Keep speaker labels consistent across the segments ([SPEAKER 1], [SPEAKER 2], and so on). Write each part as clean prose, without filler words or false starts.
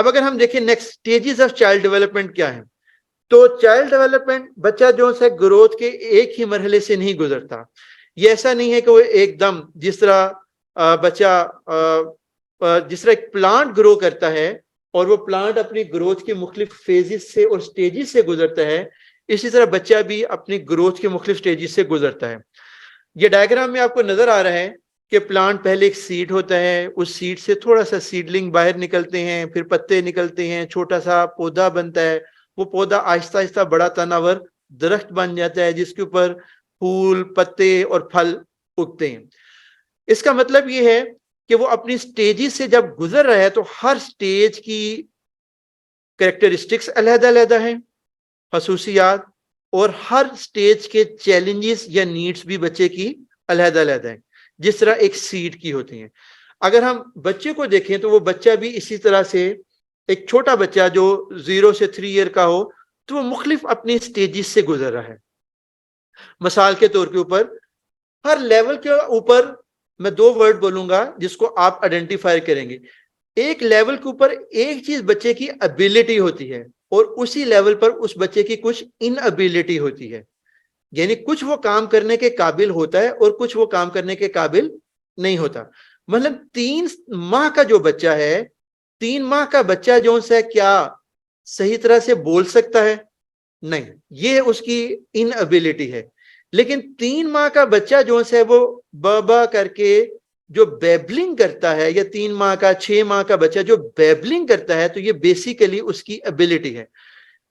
[SPEAKER 1] अब अगर हम देखें next stages of child development क्या है, तो चाइल्ड डेवलपमेंट बच्चा जो है ग्रोथ के एक ही मरहले से नहीं गुजरता। ये ऐसा नहीं है कि वो एकदम जिस तरह बच्चा जिस तरह एक प्लांट ग्रो करता है और वो प्लांट अपनी ग्रोथ के मुख्तलिफ फेजेस से और स्टेजेस से गुजरता है, इसी तरह बच्चा भी अपनी ग्रोथ के मुख्तलिफ स्टेजेस से गुजरता है। ये डायग्राम में आपको नजर आ रहा है कि प्लांट पहले एक सीड होता है, उस सीड से थोड़ा सा सीडलिंग बाहर निकलते हैं, फिर पत्ते निकलते हैं, छोटा सा पौधा बनता है, वो पौधा आहिस्ता आहिस्ता बड़ा तनावर दरख्त बन जाता है जिसके ऊपर फूल, पत्ते और फल उगते हैं। इसका मतलब ये है कि वो अपनी स्टेजेस से जब गुजर रहा है तो हर स्टेज की कैरेक्टरिस्टिक्स अलग अलग हैं, खसूसियात, और हर स्टेज के चैलेंजेस या नीड्स भी बच्चे की अलग अलग हैं, जिस तरह एक सीड की होती हैं। अगर हम बच्चे को देखें तो वो बच्चा भी इसी तरह से, एक छोटा बच्चा जो 0 से 3 ईयर का हो तो वो मुख्तलिफ अपनी स्टेजेस से गुजर रहा है। मिसाल के तौर के ऊपर हर लेवल के ऊपर मैं 2 वर्ड बोलूंगा जिसको आप आइडेंटिफाई करेंगे। एक लेवल के ऊपर एक चीज बच्चे की एबिलिटी होती है और उसी लेवल पर उस बच्चे की कुछ इनएबिलिटी होती है, यानी कुछ वो काम करने के काबिल होता है और कुछ वो काम करने के काबिल नहीं होता। मतलब 3 माह का जो बच्चा है, 3 माह का बच्चा जो है क्या सही तरह से बोल सकता है? नहीं, ये उसकी इनएबिलिटी है। लेकिन 3 माह का बच्चा जो है वो बाबा करके जो बेबलिंग करता है, या 3 माह का 6 माह का बच्चा जो बेबलिंग करता है, तो ये बेसिकली उसकी एबिलिटी है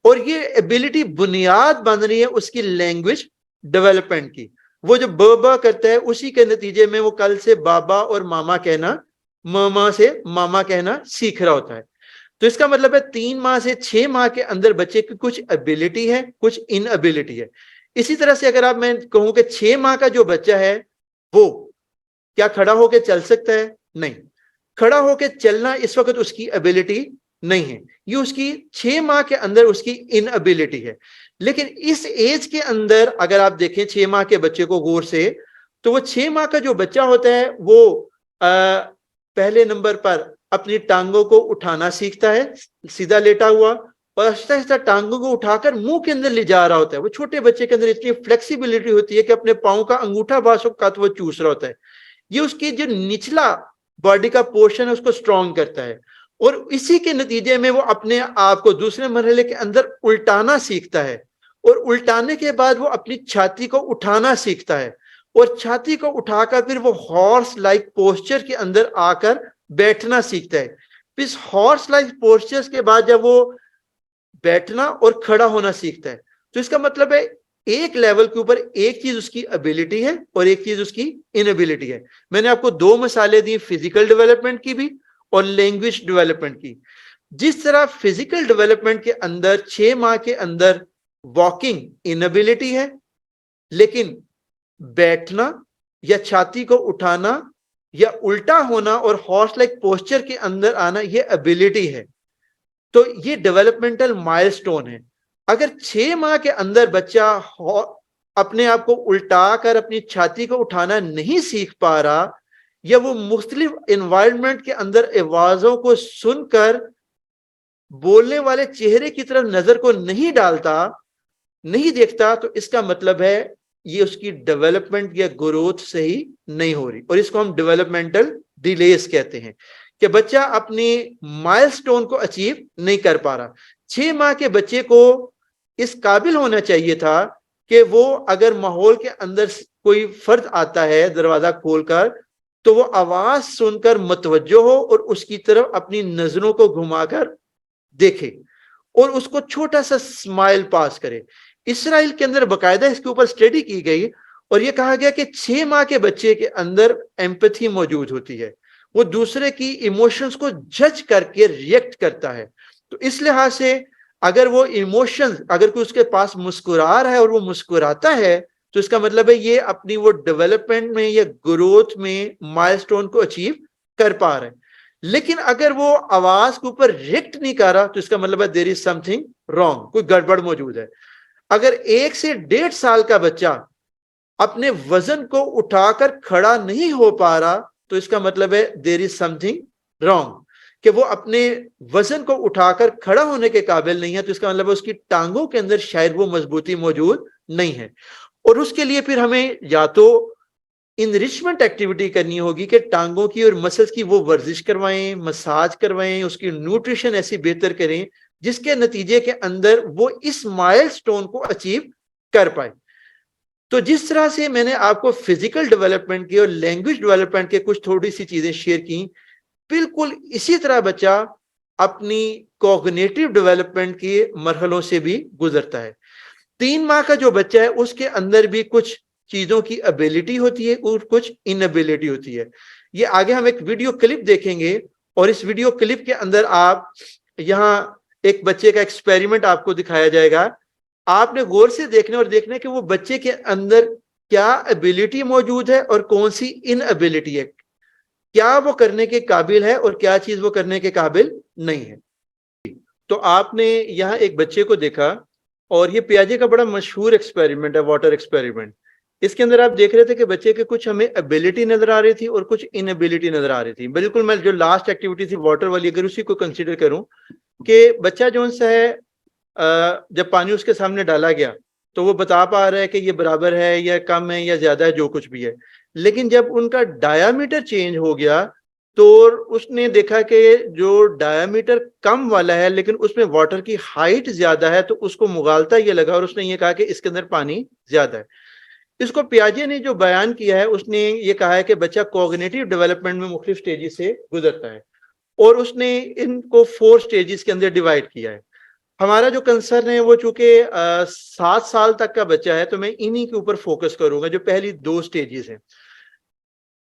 [SPEAKER 1] और ये एबिलिटी बुनियाद बन रही है उसकी लैंग्वेज डेवलपमेंट की। वो जो बाबा करता है उसी के नतीजे में वो कल से बाबा और मामा कहना, मामा से मामा कहना सीख रहा होता है। तो इसका मतलब है 3 माह से 6 माह के अंदर बच्चे की कुछ एबिलिटी है, कुछ इनएबिलिटी है। इसी तरह से अगर आप मैं कहूं कि 6 माह का जो बच्चा है वो क्या खड़ा होकर चल सकता है? नहीं, खड़ा होकर चलना इस वक्त उसकी एबिलिटी नहीं है, ये उसकी 6 माह के अंदर उसकी इनएबिलिटी है। लेकिन इस एज के अंदर अगर आप देखें 6 माह के बच्चे को गौर से, तो वो 6 माह का जो बच्चा होता है वो पहले नंबर पर अपनी टांगों को उठाना सीखता है, सीधा लेटा हुआ, और आहिस्ता आहिस्ता टांगों को उठाकर मुंह के अंदर ले जा रहा होता है। वो छोटे बच्चे के अंदर इतनी फ्लेक्सिबिलिटी होती है कि अपने पांव का अंगूठा बासों का वो चूस रहा होता है। ये उसकी जो निचला बॉडी का पोर्शन है उसको स्ट्रॉन्ग करता है, और इसी के नतीजे में वो अपने आप को दूसरे मरहले के अंदर उल्टाना सीखता है, और उल्टाने के बाद वो अपनी छाती को उठाना सीखता है, और छाती को उठाकर फिर वो हॉर्स लाइक पोस्चर के अंदर आकर बैठना सीखता है। इस हॉर्स लाइक पोस्चर के बाद जब वो बैठना और खड़ा होना सीखता है, तो इसका मतलब है एक लेवल के ऊपर एक चीज उसकी एबिलिटी है और एक चीज उसकी इनएबिलिटी है। मैंने आपको 2 मिसालें दी, फिजिकल डेवलपमेंट की भी और लैंग्वेज डेवलपमेंट की। जिस तरह फिजिकल डेवलपमेंट के अंदर 6 माह के अंदर वॉकिंग इनएबिलिटी है, लेकिन बैठना या छाती को उठाना या उल्टा होना और हॉर्स लाइक पोस्चर के अंदर आना ये एबिलिटी है। तो ये डेवलपमेंटल माइलस्टोन है। अगर 6 माह के अंदर बच्चा अपने आप को उल्टा कर अपनी छाती को उठाना नहीं सीख पा रहा, या वो मुख्तलिफ एनवायरनमेंट के अंदर आवाजों को सुनकर बोलने वाले चेहरे की तरफ नजर को नहीं डालता, नहीं देखता, तो इसका मतलब है ये उसकी डेवलपमेंट या ग्रोथ सही नहीं हो रही, और इसको हम डेवलपमेंटल डिलेस कहते हैं कि बच्चा अपनी माइलस्टोन को अचीव नहीं कर पा रहा। 6 माह के बच्चे को इस काबिल होना चाहिए था कि वो अगर माहौल के अंदर कोई फर्द आता है दरवाजा खोलकर, तो वो आवाज सुनकर मतवज्जो हो और उसकी तरफ अपनी नजरों को घुमाकर देखे और उसको छोटा सा स्माइल पास करे। इसराइल के अंदर बाकायदा इसके ऊपर स्टडी की गई और यह कहा गया कि 6 माह के बच्चे के अंदर एम्पैथी मौजूद होती है, वो दूसरे की इमोशंस को जज करके रिएक्ट करता है। तो इस लिहाज से अगर वो इमोशंस, अगर कोई उसके पास मुस्कुरा रहा है और वो मुस्कुराता है, तो इसका मतलब है ये अपनी वो डेवलपमेंट में या ग्रोथ में माइलस्टोन को अचीव कर पा रहे हैं। लेकिन अगर वो आवाज के ऊपर रिएक्ट नहीं कर रहा, तो इसका मतलब है देयर इज समथिंग रॉन्ग, कोई गड़बड़ मौजूद है। अगर 1 से 1.5 साल का बच्चा अपने वजन को उठाकर खड़ा नहीं हो पा रहा, तो इसका मतलब है देयर इज समथिंग रॉन्ग। कि वो अपने वजन को उठाकर खड़ा होने के काबिल नहीं है, तो इसका मतलब है उसकी टांगों के अंदर शायद वो मजबूती मौजूद नहीं है। और उसके लिए फिर हमें या तो इनरिचमेंट एक्टिविटी करनी होगी कि टांगों की और मसल्स की वो वर्जिश करवाएं, मसाज करवाएं, उसकी न्यूट्रिशन ऐसी बेहतर करें जिसके नतीजे के अंदर वो इस माइलस्टोन को अचीव कर पाए। तो जिस तरह से मैंने आपको फिजिकल डेवलपमेंट की और लैंग्वेज डेवलपमेंट के कुछ थोड़ी सी चीजें शेयर की, बिल्कुल इसी तरह बच्चा अपनी कॉग्निटिव डेवलपमेंट के मरहलों से भी गुजरता है। 3 माह का जो बच्चा है उसके अंदर भी कुछ चीजों की एबिलिटी होती है और कुछ इनएबिलिटी होती है। ये आगे हम एक वीडियो क्लिप देखेंगे और इस वीडियो क्लिप के अंदर आप यहाँ एक बच्चे का एक्सपेरिमेंट आपको दिखाया जाएगा। आपने गौर से देखना और देखना कि वो बच्चे के अंदर क्या एबिलिटी मौजूद है और कौन सी इनएबिलिटी है, क्या वो करने के काबिल है और क्या चीज वो करने के काबिल नहीं है। तो आपने यहाँ एक बच्चे को देखा और ये पियाजे का बड़ा मशहूर एक्सपेरिमेंट है, वाटर एक्सपेरिमेंट। इसके अंदर आप देख रहे थे कि बच्चे के कुछ हमें एबिलिटी नजर आ रही थी और कुछ इनएबिलिटी नजर आ रही थी। बिल्कुल मैं जो लास्ट एक्टिविटी थी वाटर वाली, अगर उसी को कंसीडर करूं कि बच्चा जो सा है जब पानी उसके सामने डाला गया तो वो बता पा रहा है कि ये बराबर है या कम है या ज्यादा है, जो कुछ भी है। लेकिन जब उनका डायामीटर चेंज हो गया तो उसने देखा कि जो डायामीटर कम वाला है लेकिन उसमें वाटर की हाइट ज्यादा है, तो उसको मुगालता ये लगा और उसने ये कहा कि इसके अंदर पानी ज्यादा है। इसको पियाजे ने जो बयान किया है उसने ये कहा है कि बच्चा कॉग्निटिव डेवलपमेंट में मुख्तलिफ स्टेजेस से गुजरता है और उसने इनको 4 स्टेजेस के अंदर डिवाइड किया है। हमारा जो कंसर्न है वो चूंकि 7 साल तक का बच्चा है तो मैं इन्हीं के ऊपर फोकस करूंगा। जो पहली 2 स्टेजेस हैं,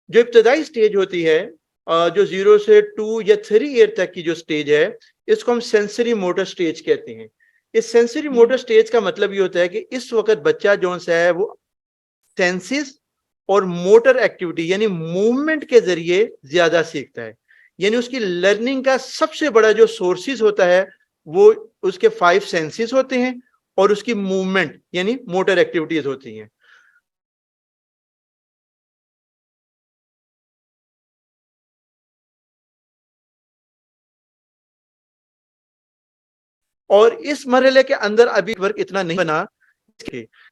[SPEAKER 1] जो इब्तदाई स्टेज होती है जो 0 से 2 या 3 ईयर तक की जो स्टेज है, इसको हम सेंसरी मोटर स्टेज कहते हैं। इस सेंसरी मोटर स्टेज का मतलब ये होता है कि इस वक्त बच्चा जो है वो सेंसेस और मोटर एक्टिविटी यानी मूवमेंट के जरिए ज्यादा सीखता है। यानी उसकी लर्निंग का सबसे बड़ा जो सोर्सेज होता है वो उसके 5 सेंसेस होते हैं और उसकी मूवमेंट यानी मोटर एक्टिविटीज होती हैं। और इस मरहले के अंदर अभी वर्क इतना नहीं बना।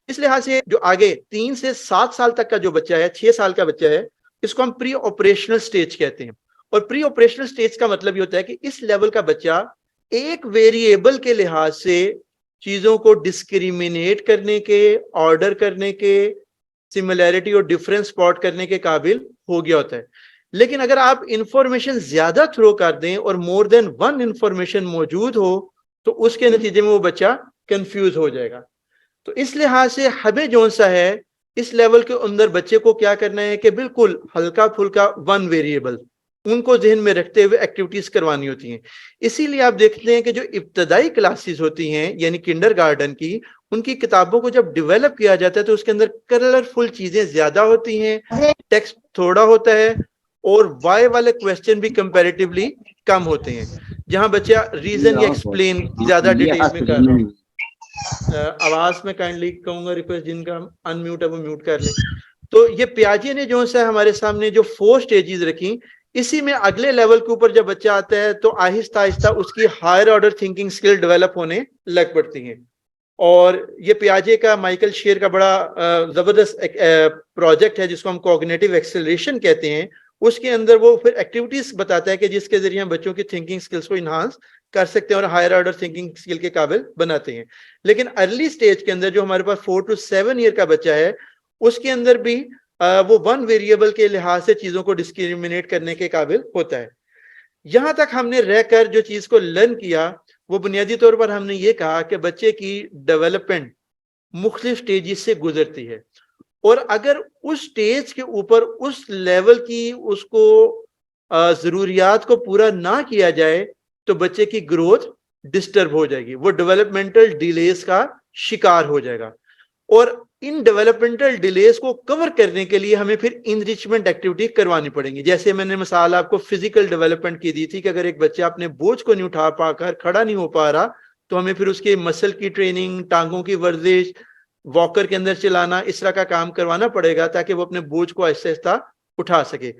[SPEAKER 1] इस लिहाज से जो आगे 3 से 7 साल तक का जो बच्चा है, 6 साल का बच्चा है, इसको हम प्री ऑपरेशनल स्टेज कहते हैं। और प्री ऑपरेशनल स्टेज का मतलब ये होता है कि इस लेवल का बच्चा एक वेरिएबल के लिहाज से चीजों को डिस्क्रिमिनेट करने के, ऑर्डर करने के, सिमिलैरिटी और डिफरेंस स्पॉट करने के काबिल हो गया होता है। लेकिन अगर आप इंफॉर्मेशन ज्यादा थ्रो कर दें और मोर देन वन इंफॉर्मेशन मौजूद हो तो उसके नतीजे में वो बच्चा कंफ्यूज हो जाएगा। तो इस लिहाज से हमें जो सा है इस लेवल के अंदर बच्चे को क्या करना है कि बिल्कुल हल्का फुल्का वन वेरिएबल उनको जहन में रखते हुए एक्टिविटीज करवानी होती हैं। इसीलिए आप देखते हैं कि जो इब्तदाई क्लासेस होती हैं यानी किंडरगार्टन की, उनकी किताबों को जब डेवलप किया जाता है तो उसके अंदर कलरफुल चीजें ज्यादा होती हैं, टेक्स्ट थोड़ा होता है और वाई वाले क्वेश्चन भी कंपैरेटिवली कम होते हैं, जहां बच्चा रीजन या एक्सप्लेन ज्यादा डिटेल में कर रहा है। आवाज में काइंडली कहूंगा रिक्वेस्ट जिनका अनम्यूट है वो म्यूट कर ले। तो ये पियाजे ने जो है हमारे सामने जो 4 स्टेजेस रखी, इसी में अगले लेवल के ऊपर जब बच्चा आता है तो आहिस्ता आहिस्ता उसकी higher order thinking skill develop होने लग पड़ती हैं। और ये पियाजे का माइकल शेर का बड़ा जबरदस्त प्रोजेक्ट है जिसको हम कॉग्निटिव एक्सेलरेशन कहते हैं। उसके अंदर वो फिर एक्टिविटीज बताता है कि जिसके जरिए हम बच्चों की थिंकिंग स्किल्स को इन्हांस कर सकते हैं और हायर ऑर्डर थिंकिंग स्किल के काबिल बनाते हैं। लेकिन अर्ली स्टेज के अंदर जो हमारे पास 4 to 7 ईयर का बच्चा है उसके अंदर भी वो वन वेरिएबल के लिहाज से चीजों को डिस्क्रिमिनेट करने के काबिल होता है। यहां तक हमने रहकर जो चीज को लर्न किया वो बुनियादी तौर पर हमने ये कहा कि बच्चे की डेवलपमेंट मुख्तलिफ स्टेजेस से गुजरती है और अगर उस स्टेज के ऊपर उस लेवल की उसको जरूरियात को पूरा ना किया जाए तो बच्चे की ग्रोथ डिस्टर्ब हो जाएगी, वो डेवलपमेंटल डिलेस का शिकार हो जाएगा। और इन डेवलपमेंटल डिलेस को कवर करने के लिए हमें फिर इनरिचमेंट एक्टिविटी करवानी पड़ेंगी। जैसे मैंने मिसाल आपको फिजिकल डेवलपमेंट की दी थी कि अगर एक बच्चा अपने बोझ को नहीं उठा पाकर खड़ा नहीं हो पा रहा तो हमें फिर उसके मसल की ट्रेनिंग, टांगों की वर्जिश, वॉकर के अंदर चलाना, इस तरह का काम करवाना पड़ेगा ताकि वो अपने बोझ को आहिस्ता आहिस्ता उठा सके।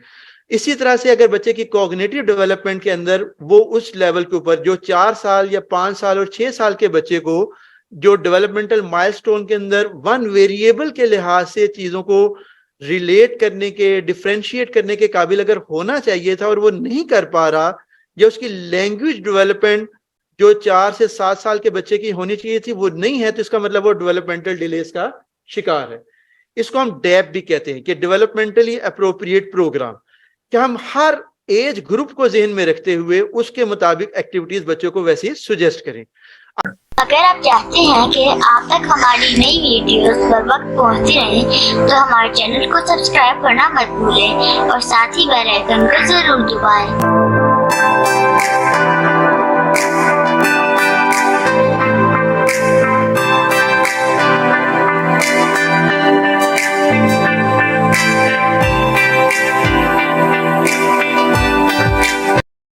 [SPEAKER 1] इसी तरह से अगर बच्चे की कॉग्निटिव डेवलपमेंट के अंदर वो उस लेवल के ऊपर जो 4 साल या 5 साल और 6 साल के बच्चे को जो डेवलपमेंटल माइलस्टोन के अंदर वन वेरिएबल के लिहाज से चीजों को रिलेट करने के, डिफरेंशिएट करने के काबिल अगर होना चाहिए था और वो नहीं कर पा रहा, या उसकी लैंग्वेज डेवलपमेंट जो 4 से 7 साल के बच्चे की होनी चाहिए थी वो नहीं है, तो इसका मतलब वो डेवलपमेंटल डिलेस का शिकार है। इसको हम डैप भी कहते हैं कि डेवलपमेंटली अप्रोप्रिएट प्रोग्राम, कि हम हर एज ग्रुप को जहन में रखते हुए उसके मुताबिक एक्टिविटीज बच्चों को वैसे सजेस्ट करें।
[SPEAKER 2] अगर आप चाहते हैं कि आप तक हमारी नई वीडियोस बर वक्त पहुंचती रहें तो हमारे चैनल को सब्सक्राइब करना मत भूलें और साथ ही बेल आइकन को जरूर दबाएं।